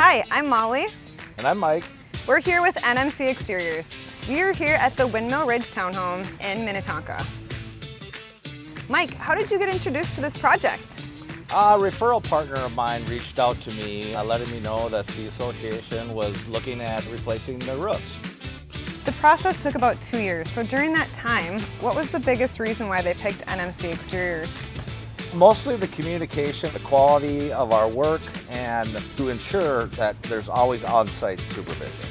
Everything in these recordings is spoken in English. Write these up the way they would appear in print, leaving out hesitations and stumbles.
Hi, I'm Molly. And I'm Mike. We're here with NMC Exteriors. We are here at the Windmill Ridge Townhome in Minnetonka. Mike, how did you get introduced to this project? A referral partner of mine reached out to me, letting me know that the association was looking at replacing the roofs. The process took about 2 years, so during that time, what was the biggest reason why they picked NMC Exteriors? Mostly the communication, the quality of our work, and to ensure that there's always on-site supervision.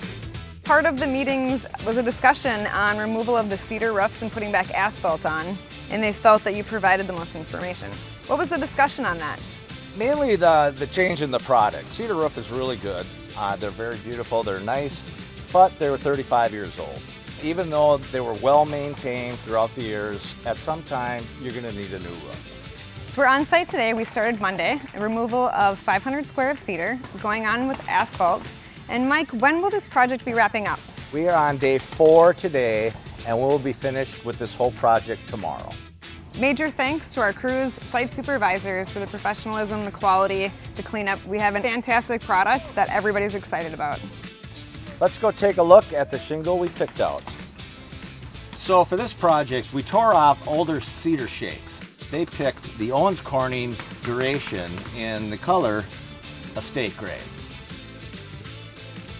Part of the meetings was a discussion on removal of the cedar roofs and putting back asphalt on, and they felt that you provided the most information. What was the discussion on that? Mainly the change in the product. Cedar roof is really good. They're very beautiful, they're nice, but they were 35 years old. Even though they were well maintained throughout the years, at some time you're going to need a new roof. So we're on site today. We started Monday, a removal of 500 square of cedar, going on with asphalt. And Mike, when will this project be wrapping up? We are on day 4 today, and we'll be finished with this whole project tomorrow. Major thanks to our crews, site supervisors for the professionalism, the quality, the cleanup. We have a fantastic product that everybody's excited about. Let's go take a look at the shingle we picked out. So for this project, we tore off older cedar shakes. They picked the Owens Corning Duration in the color Estate Gray.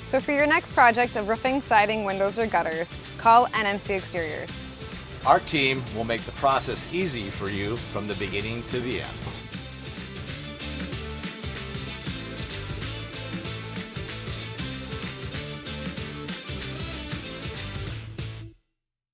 So for your next project of roofing, siding, windows, or gutters, call NMC Exteriors. Our team will make the process easy for you from the beginning to the end.